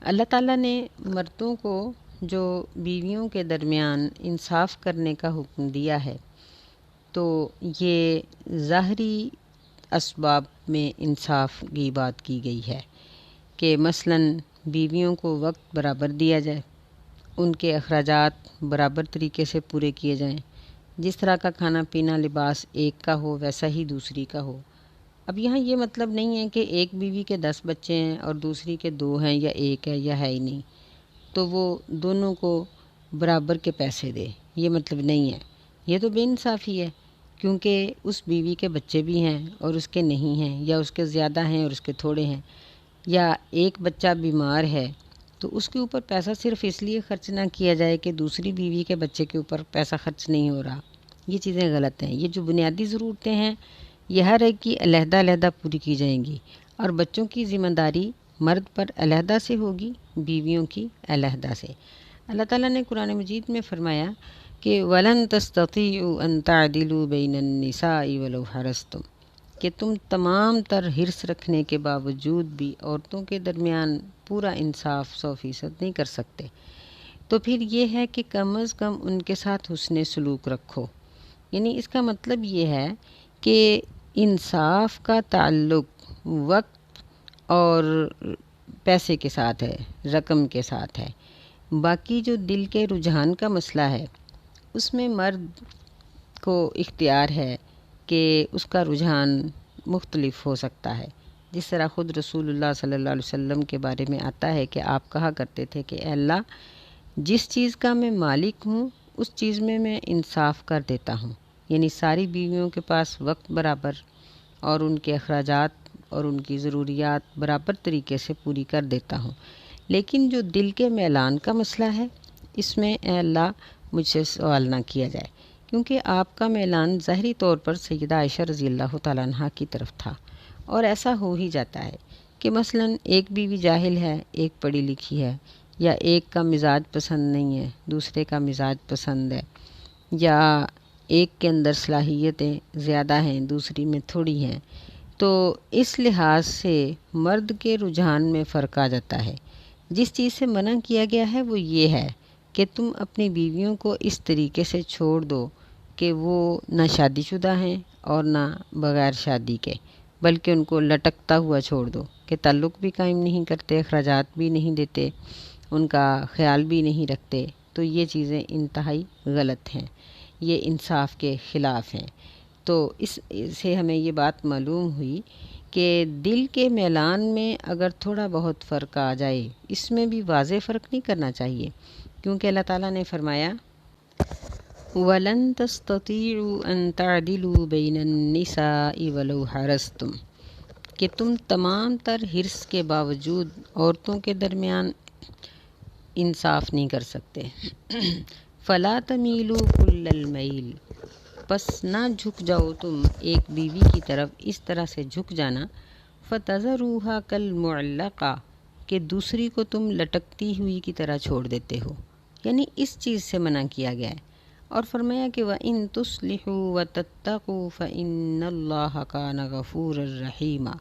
اللہ تعالیٰ نے مردوں کو جو بیویوں کے درمیان انصاف کرنے کا حکم دیا ہے، تو یہ ظاہری اسباب میں انصاف کی بات کی گئی ہے کہ مثلاً بیویوں کو وقت برابر دیا جائے، ان کے اخراجات برابر طریقے سے پورے کیے جائیں، جس طرح کا کھانا پینا لباس ایک کا ہو ویسا ہی دوسری کا ہو۔ اب یہاں یہ مطلب نہیں ہے کہ ایک بیوی کے 10 بچے ہیں اور دوسری کے 2 ہیں یا 1 ہے یا ہے ہی نہیں، تو وہ دونوں کو برابر کے پیسے دے، یہ مطلب نہیں ہے۔ یہ تو بے انصافی ہے، کیونکہ اس بیوی کے بچے بھی ہیں اور اس کے نہیں ہیں، یا اس کے زیادہ ہیں اور اس کے تھوڑے ہیں، یا ایک بچہ بیمار ہے تو اس کے اوپر پیسہ صرف اس لیے خرچ نہ کیا جائے کہ دوسری بیوی کے بچے کے اوپر پیسہ خرچ نہیں ہو رہا۔ یہ چیزیں غلط ہیں۔ یہ جو بنیادی ضرورتیں ہیں یہ ہر ایک کی علیحدہ علیحدہ پوری کی جائیں گی، اور بچوں کی ذمہ داری مرد پر علیحدہ سے ہوگی، بیویوں کی علیحدہ سے۔ اللہ تعالیٰ نے قرآن مجید میں فرمایا کہ وَلَن تَسْتَطِيعُوا أَن تَعْدِلُوا بَيْنَ النِّسَاءِ وَلَوْ حَرَصْتُمْ، کہ تم تمام تر حرص رکھنے کے باوجود بھی عورتوں کے درمیان پورا انصاف 100% نہیں کر سکتے، تو پھر یہ ہے کہ کم از کم ان کے ساتھ حسن سلوک رکھو۔ یعنی اس کا مطلب یہ ہے کہ انصاف کا تعلق وقت اور پیسے کے ساتھ ہے، رقم کے ساتھ ہے۔ باقی جو دل کے رجحان کا مسئلہ ہے اس میں مرد کو اختیار ہے کہ اس کا رجحان مختلف ہو سکتا ہے، جس طرح خود رسول اللہ صلی اللہ علیہ وسلم کے بارے میں آتا ہے کہ آپ کہا کرتے تھے کہ اے اللہ، جس چیز کا میں مالک ہوں اس چیز میں میں انصاف کر دیتا ہوں، یعنی ساری بیویوں کے پاس وقت برابر اور ان کے اخراجات اور ان کی ضروریات برابر طریقے سے پوری کر دیتا ہوں، لیکن جو دل کے میلان کا مسئلہ ہے اس میں اے اللہ مجھ سے سوال نہ کیا جائے، کیونکہ آپ کا میلان ظاہری طور پر سیدہ عائشہ رضی اللہ تعالیٰ عنہ کی طرف تھا، اور ایسا ہو ہی جاتا ہے کہ مثلاً ایک بیوی جاہل ہے، ایک پڑھی لکھی ہے، یا ایک کا مزاج پسند نہیں ہے دوسرے کا مزاج پسند ہے، یا ایک کے اندر صلاحیتیں زیادہ ہیں دوسری میں تھوڑی ہیں، تو اس لحاظ سے مرد کے رجحان میں فرق آ جاتا ہے۔ جس چیز سے منع کیا گیا ہے وہ یہ ہے کہ تم اپنی بیویوں کو اس طریقے سے چھوڑ دو کہ وہ نہ شادی شدہ ہیں اور نہ بغیر شادی کے، بلکہ ان کو لٹکتا ہوا چھوڑ دو کہ تعلق بھی قائم نہیں کرتے، اخراجات بھی نہیں دیتے، ان کا خیال بھی نہیں رکھتے، تو یہ چیزیں انتہائی غلط ہیں، یہ انصاف کے خلاف ہیں۔ تو اس سے ہمیں یہ بات معلوم ہوئی کہ دل کے میلان میں اگر تھوڑا بہت فرق آ جائے اس میں بھی واضح فرق نہیں کرنا چاہیے، کیونکہ اللہ تعالیٰ نے فرمایا وَلَن تَسْتَطِيعُوا أَن تَعْدِلُوا بَيْنَ النِّسَاءِ وَلَوْ حَرَصْتُمْ، کہ تم تمام تر حرص کے باوجود عورتوں کے درمیان انصاف نہیں کر سکتے۔ فَلَا تَمِيلُوا كُلَّ الْمَيْلِ، پس نہ جھک جاؤ تم ایک بیوی کی طرف اس طرح سے جھک جانا، فَتَذَرُوهَا كَالْمُعَلَّقَةِ، کہ دوسری کو تم لٹکتی ہوئی کی طرح چھوڑ دیتے ہو، یعنی اس چیز سے منع کیا گیا ہے۔ اور فرمایا کہ وَإِن تُصْلِحُوا وَتَتَّقُوا فَإِنَّ اللَّهَ كَانَ غَفُورًا رَحِيمًا،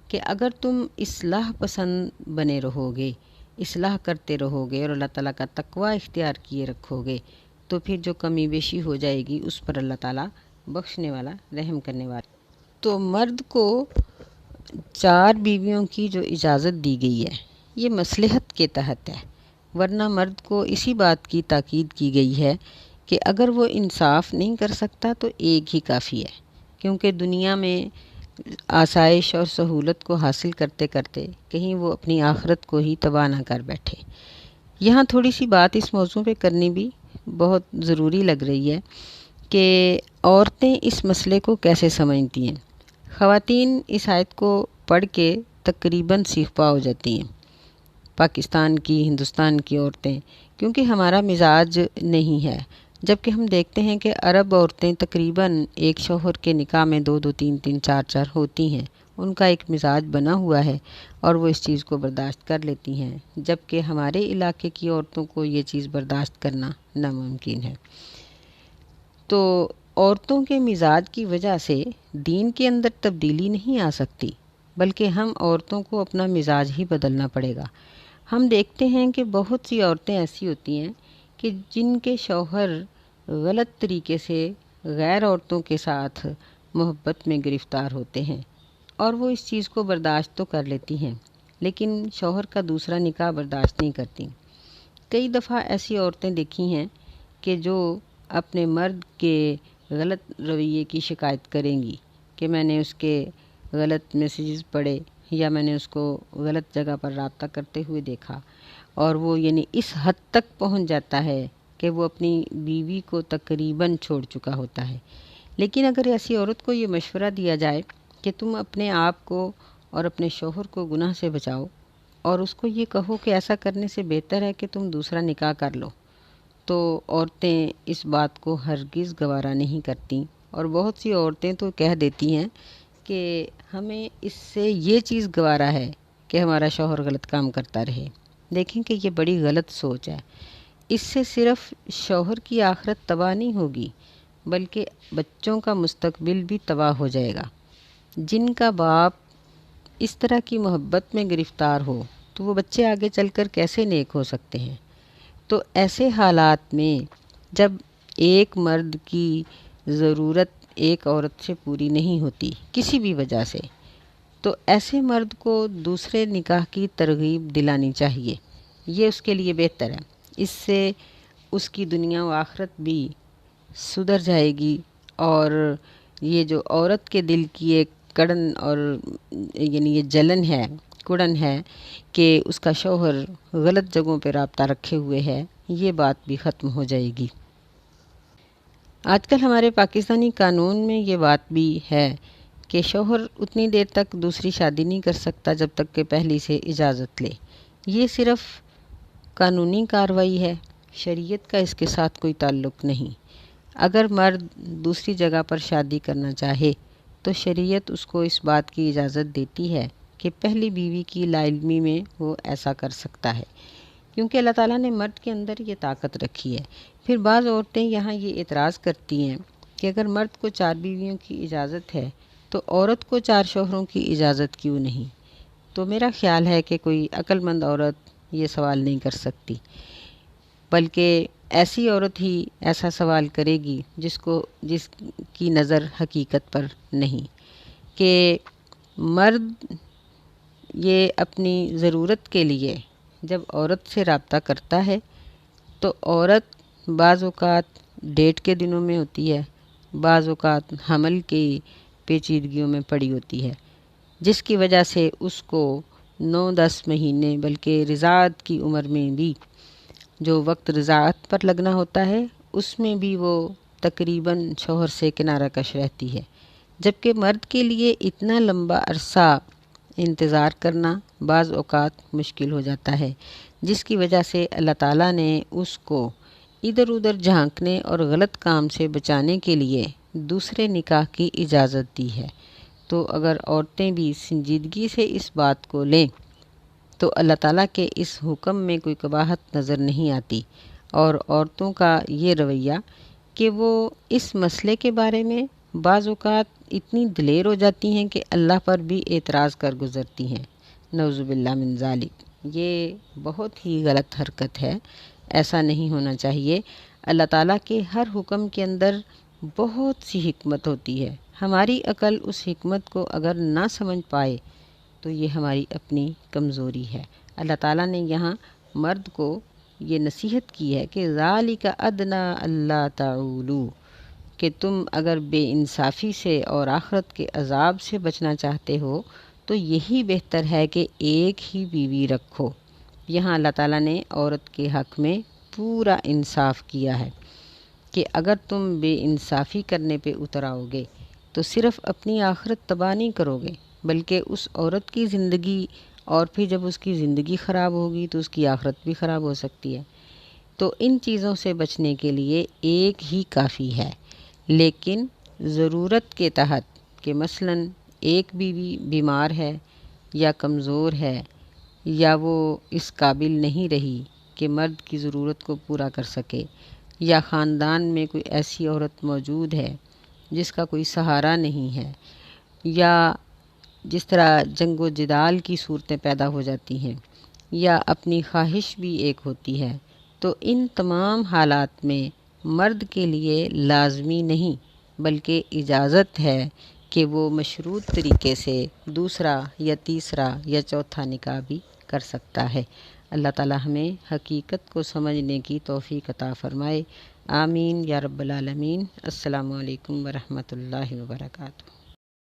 کہ اگر تم اصلاح پسند بنے رہو گے، اصلاح کرتے رہو گے اور اللہ تعالیٰ کا تقوی اختیار کیے رکھو گے، تو پھر جو کمی بیشی ہو جائے گی اس پر اللہ تعالیٰ بخشنے والا، رحم کرنے والا۔ تو مرد کو 4 بیویوں کی جو اجازت دی گئی ہے یہ مصلحت کے تحت ہے، ورنہ مرد کو اسی بات کی تاکید کی گئی ہے کہ اگر وہ انصاف نہیں کر سکتا تو ایک ہی کافی ہے، کیونکہ دنیا میں آسائش اور سہولت کو حاصل کرتے کرتے کہیں وہ اپنی آخرت کو ہی تباہ نہ کر بیٹھے۔ یہاں تھوڑی سی بات اس موضوع پہ کرنی بھی بہت ضروری لگ رہی ہے کہ عورتیں اس مسئلے کو کیسے سمجھتی ہیں۔ خواتین اس آیت کو پڑھ کے تقریباً سیخ پا ہو جاتی ہیں، پاکستان کی، ہندوستان کی عورتیں، کیونکہ ہمارا مزاج نہیں ہے، جبکہ ہم دیکھتے ہیں کہ عرب عورتیں تقریباً ایک شوہر کے نکاح میں 2 2 3 3 4 4 ہوتی ہیں، ان کا ایک مزاج بنا ہوا ہے اور وہ اس چیز کو برداشت کر لیتی ہیں، جبکہ ہمارے علاقے کی عورتوں کو یہ چیز برداشت کرنا ناممکن ہے۔ تو عورتوں کے مزاج کی وجہ سے دین کے اندر تبدیلی نہیں آ سکتی، بلکہ ہم عورتوں کو اپنا مزاج ہی بدلنا پڑے گا۔ ہم دیکھتے ہیں کہ بہت سی عورتیں ایسی ہوتی ہیں کہ جن کے شوہر غلط طریقے سے غیر عورتوں کے ساتھ محبت میں گرفتار ہوتے ہیں، اور وہ اس چیز کو برداشت تو کر لیتی ہیں لیکن شوہر کا دوسرا نکاح برداشت نہیں کرتی۔ کئی دفعہ ایسی عورتیں دیکھی ہیں کہ جو اپنے مرد کے غلط رویے کی شکایت کریں گی کہ میں نے اس کے غلط میسیجز پڑھے یا میں نے اس کو غلط جگہ پر رابطہ کرتے ہوئے دیکھا، اور وہ یعنی اس حد تک پہنچ جاتا ہے کہ وہ اپنی بیوی کو تقریباً چھوڑ چکا ہوتا ہے۔ لیکن اگر ایسی عورت کو یہ مشورہ دیا جائے کہ تم اپنے آپ کو اور اپنے شوہر کو گناہ سے بچاؤ، اور اس کو یہ کہو کہ ایسا کرنے سے بہتر ہے کہ تم دوسرا نکاح کر لو، تو عورتیں اس بات کو ہرگز گوارا نہیں کرتیں، اور بہت سی عورتیں تو کہہ دیتی ہیں کہ ہمیں اس سے یہ چیز گوارا ہے کہ ہمارا شوہر غلط کام کرتا رہے۔ دیکھیں کہ یہ بڑی غلط سوچ ہے۔ اس سے صرف شوہر کی آخرت تباہ نہیں ہوگی بلکہ بچوں کا مستقبل بھی تباہ ہو جائے گا۔ جن کا باپ اس طرح کی محبت میں گرفتار ہو تو وہ بچے آگے چل کر کیسے نیک ہو سکتے ہیں؟ تو ایسے حالات میں جب ایک مرد کی ضرورت ایک عورت سے پوری نہیں ہوتی کسی بھی وجہ سے، تو ایسے مرد کو دوسرے نکاح کی ترغیب دلانی چاہیے۔ یہ اس کے لیے بہتر ہے، اس سے اس کی دنیا و آخرت بھی سدھر جائے گی، اور یہ جو عورت کے دل کی ایک کڑن اور یعنی یہ جلن ہے، کڑن ہے کہ اس کا شوہر غلط جگہوں پہ رابطہ رکھے ہوئے ہے، یہ بات بھی ختم ہو جائے گی۔ آج کل ہمارے پاکستانی قانون میں یہ بات بھی ہے کہ شوہر اتنی دیر تک دوسری شادی نہیں کر سکتا جب تک کہ پہلی سے اجازت لے۔ یہ صرف قانونی کارروائی ہے، شریعت کا اس کے ساتھ کوئی تعلق نہیں۔ اگر مرد دوسری جگہ پر شادی کرنا چاہے تو شریعت اس کو اس بات کی اجازت دیتی ہے کہ پہلی بیوی کی لا علمی میں وہ ایسا کر سکتا ہے، کیونکہ اللہ تعالیٰ نے مرد کے اندر یہ طاقت رکھی ہے۔ پھر بعض عورتیں یہاں یہ اعتراض کرتی ہیں کہ اگر مرد کو 4 بیویوں کی اجازت ہے تو عورت کو 4 شوہروں کی اجازت کیوں نہیں؟ تو میرا خیال ہے کہ کوئی عقل مند عورت یہ سوال نہیں کر سکتی، بلکہ ایسی عورت ہی ایسا سوال کرے گی جس کی نظر حقیقت پر نہیں، کہ مرد یہ اپنی ضرورت کے لیے جب عورت سے رابطہ کرتا ہے تو عورت بعض اوقات ڈیٹ کے دنوں میں ہوتی ہے، بعض اوقات حمل کی پیچیدگیوں میں پڑی ہوتی ہے، جس کی وجہ سے اس کو 9-10 مہینے بلکہ رضاعت کی عمر میں بھی جو وقت رضاعت پر لگنا ہوتا ہے اس میں بھی وہ تقریباً شوہر سے کنارہ کش رہتی ہے، جبکہ مرد کے لیے اتنا لمبا عرصہ انتظار کرنا بعض اوقات مشکل ہو جاتا ہے، جس کی وجہ سے اللہ تعالیٰ نے اس کو ادھر ادھر جھانکنے اور غلط کام سے بچانے کے لیے دوسرے نکاح کی اجازت دی ہے۔ تو اگر عورتیں بھی سنجیدگی سے اس بات کو لیں تو اللہ تعالیٰ کے اس حکم میں کوئی قباحت نظر نہیں آتی، اور عورتوں کا یہ رویہ کہ وہ اس مسئلے کے بارے میں بعض اوقات اتنی دلیر ہو جاتی ہیں کہ اللہ پر بھی اعتراض کر گزرتی ہیں، نعوذ باللہ من ذالک۔ یہ بہت ہی غلط حرکت ہے، ایسا نہیں ہونا چاہیے۔ اللہ تعالیٰ کے ہر حکم کے اندر بہت سی حکمت ہوتی ہے، ہماری عقل اس حکمت کو اگر نہ سمجھ پائے تو یہ ہماری اپنی کمزوری ہے۔ اللہ تعالیٰ نے یہاں مرد کو یہ نصیحت کی ہے کہ ذالک ادنیٰ اللہ تعولوا، کہ تم اگر بے انصافی سے اور آخرت کے عذاب سے بچنا چاہتے ہو تو یہی بہتر ہے کہ ایک ہی بیوی رکھو۔ یہاں اللہ تعالیٰ نے عورت کے حق میں پورا انصاف کیا ہے کہ اگر تم بے انصافی کرنے پہ اتر آؤ گے تو صرف اپنی آخرت تباہ نہیں کرو گے بلکہ اس عورت کی زندگی، اور پھر جب اس کی زندگی خراب ہوگی تو اس کی آخرت بھی خراب ہو سکتی ہے۔ تو ان چیزوں سے بچنے کے لیے ایک ہی کافی ہے، لیکن ضرورت کے تحت، کہ مثلاً ایک بیوی بیمار ہے یا کمزور ہے یا وہ اس قابل نہیں رہی کہ مرد کی ضرورت کو پورا کر سکے، یا خاندان میں کوئی ایسی عورت موجود ہے جس کا کوئی سہارا نہیں ہے، یا جس طرح جنگ و جدال کی صورتیں پیدا ہو جاتی ہیں، یا اپنی خواہش بھی ایک ہوتی ہے، تو ان تمام حالات میں مرد کے لیے لازمی نہیں بلکہ اجازت ہے کہ وہ مشروط طریقے سے دوسرا یا تیسرا یا چوتھا نکاح بھی کر سکتا ہے۔ اللہ تعالی ہمیں حقیقت کو سمجھنے کی توفیق عطا فرمائے، آمین یا رب العالمین۔ السلام علیکم ورحمۃ اللہ وبرکاتہ۔